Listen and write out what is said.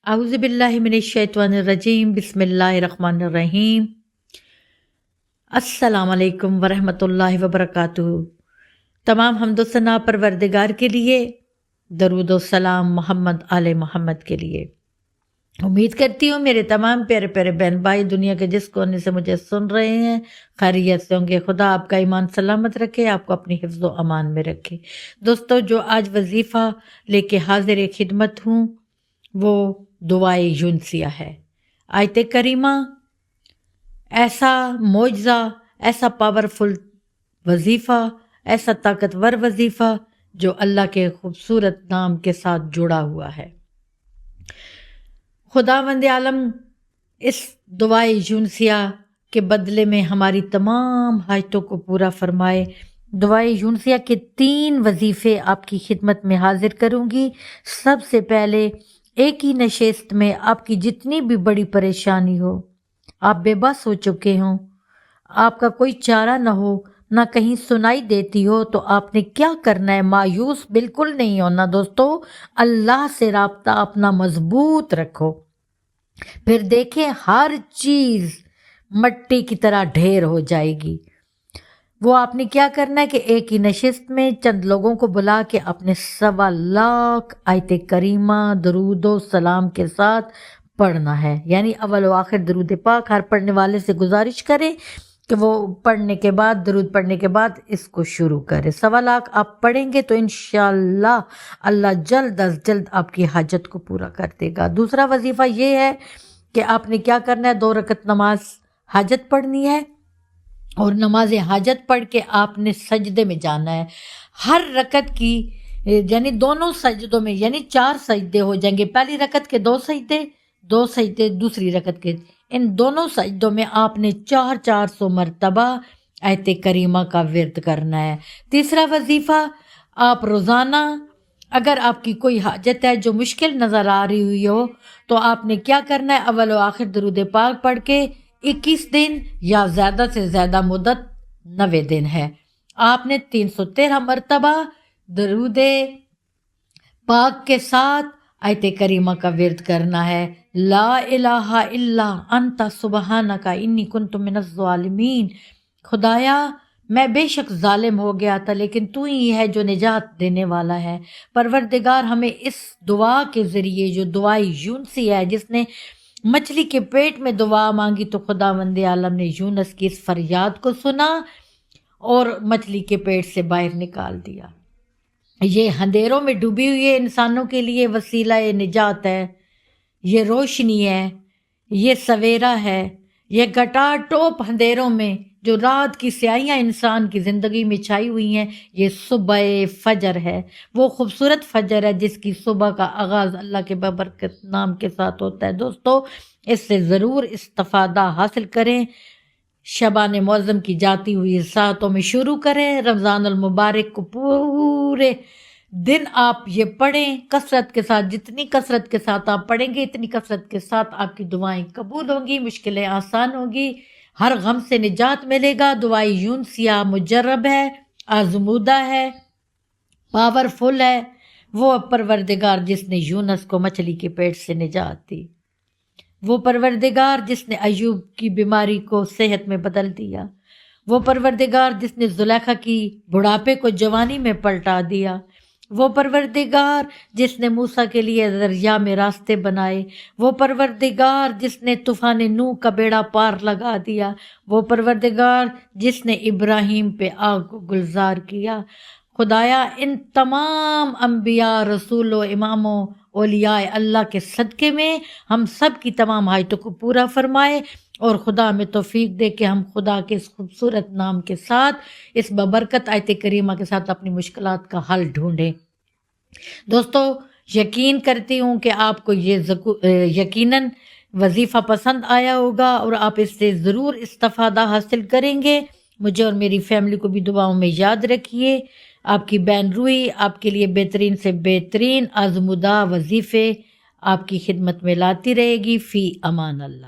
اعوذ باللہ من الشیطان الرجیم، بسم اللہ الرحمن الرحیم۔ السلام علیکم ورحمۃ اللہ وبرکاتہ۔ تمام حمد و ثنا پروردگار کے لیے، درود و سلام محمد آل محمد کے لیے۔ امید کرتی ہوں میرے تمام پیارے پیارے بہن بھائی دنیا کے جس کونے سے مجھے سن رہے ہیں خیریت سے ہوں گے۔ خدا آپ کا ایمان سلامت رکھے، آپ کو اپنی حفظ و امان میں رکھے۔ دوستو، جو آج وظیفہ لے کے حاضر خدمت ہوں وہ دعائے یونسیہ ہے۔ آیت کریمہ ایسا معجزہ، ایسا پاورفل وظیفہ، ایسا طاقتور وظیفہ جو اللہ کے خوبصورت نام کے ساتھ جڑا ہوا ہے۔ خداوند عالم اس دعائے یونسیہ کے بدلے میں ہماری تمام حاجتوں کو پورا فرمائے۔ دعائے یونسیہ کے 3 وظیفے آپ کی خدمت میں حاضر کروں گی۔ سب سے پہلے ایک ہی نشست میں آپ کی جتنی بھی بڑی پریشانی ہو، آپ بے بس ہو چکے ہوں، آپ کا کوئی چارہ نہ ہو، نہ کہیں سنائی دیتی ہو، تو آپ نے کیا کرنا ہے؟ مایوس بالکل نہیں ہونا دوستو۔ اللہ سے رابطہ اپنا مضبوط رکھو، پھر دیکھیں ہر چیز مٹی کی طرح ڈھیر ہو جائے گی۔ وہ آپ نے کیا کرنا ہے کہ ایک ہی نشست میں چند لوگوں کو بلا کے اپنے 1.25 لاکھ آیت کریمہ درود و سلام کے ساتھ پڑھنا ہے۔ یعنی اول و آخر درود پاک ہر پڑھنے والے سے گزارش کریں کہ وہ پڑھنے کے بعد، درود پڑھنے کے بعد اس کو شروع کرے۔ 1.25 لاکھ آپ پڑھیں گے تو انشاءاللہ اللہ جلد از جلد آپ کی حاجت کو پورا کر دے گا۔ دوسرا وظیفہ یہ ہے کہ آپ نے کیا کرنا ہے، 2 رکعت نماز حاجت پڑھنی ہے، اور نماز حاجت پڑھ کے آپ نے سجدے میں جانا ہے۔ ہر رکعت کی یعنی دونوں سجدوں میں یعنی 4 سجدے ہو جائیں گے۔ پہلی رکعت کے 2 سجدے، 2 سجدے دوسری رکعت کے، ان دونوں سجدوں میں آپ نے 400 مرتبہ آیت کریمہ کا ورد کرنا ہے۔ تیسرا وظیفہ، آپ روزانہ اگر آپ کی کوئی حاجت ہے جو مشکل نظر آ رہی ہوئی ہو تو آپ نے کیا کرنا ہے، اول و آخر درود پاک پڑھ کے 21 دن یا زیادہ سے زیادہ مدت 90 دن ہے، آپ نے 313 مرتبہ درود پاک کے ساتھ آیت کریمہ کا ورد کرنا ہے۔ لا الہ الا انت سبحانک انی کنت من الظالمین۔ خدایا میں بے شک ظالم ہو گیا تھا، لیکن تو ہی ہے جو نجات دینے والا ہے۔ پروردگار ہمیں اس دعا کے ذریعے، جو دعائے یونسی ہے، جس نے مچھلی کے پیٹ میں دعا مانگی تو خداوند عالم نے یونس کی اس فریاد کو سنا اور مچھلی کے پیٹ سے باہر نکال دیا۔ یہ اندھیروں میں ڈوبی ہوئی انسانوں کے لیے وسیلہ نجات ہے، یہ روشنی ہے، یہ سویرا ہے، یہ گھٹا ٹوپ اندھیروں میں جو رات کی سیاہیاں انسان کی زندگی میں چھائی ہوئی ہیں، یہ صبح فجر ہے۔ وہ خوبصورت فجر ہے جس کی صبح کا آغاز اللہ کے بابرکت نام کے ساتھ ہوتا ہے۔ دوستو، اس سے ضرور استفادہ حاصل کریں۔ شبان معظم کی جاتی ہوئی ساعتوں میں شروع کریں۔ رمضان المبارک کو پورے دن آپ یہ پڑھیں کثرت کے ساتھ۔ جتنی کثرت کے ساتھ آپ پڑھیں گے اتنی کثرت کے ساتھ آپ کی دعائیں قبول ہوں گی، مشکلیں آسان ہوں گی، ہر غم سے نجات ملے گا۔ دعائے یونسیہ مجرب ہے، آزمودہ ہے، پاورفل ہے۔ وہ پروردگار جس نے یونس کو مچھلی کے پیٹ سے نجات دی، وہ پروردگار جس نے ایوب کی بیماری کو صحت میں بدل دیا، وہ پروردگار جس نے زلیخا کی بڑھاپے کو جوانی میں پلٹا دیا، وہ پروردگار جس نے موسیٰ کے لیے دریا میں راستے بنائے، وہ پروردگار جس نے طوفان نوح کا بیڑا پار لگا دیا، وہ پروردگار جس نے ابراہیم پہ آگ کو گلزار کیا۔ خدایا ان تمام انبیاء، رسول و اماموں، اولیاء اللہ کے صدقے میں ہم سب کی تمام حاجتوں کو پورا فرمائے، اور خدا ہمیں توفیق دے کہ ہم خدا کے اس خوبصورت نام کے ساتھ، اس ببرکت آیت کریمہ کے ساتھ اپنی مشکلات کا حل ڈھونڈیں۔ دوستو، یقین کرتی ہوں کہ آپ کو یہ یقیناً وظیفہ پسند آیا ہوگا اور آپ اس سے ضرور استفادہ حاصل کریں گے۔ مجھے اور میری فیملی کو بھی دعاؤں میں یاد رکھیے۔ آپ کی بہن روحی آپ کے لیے بہترین سے بہترین آزمودہ وظیفے آپ کی خدمت میں لاتی رہے گی۔ فی امان اللہ۔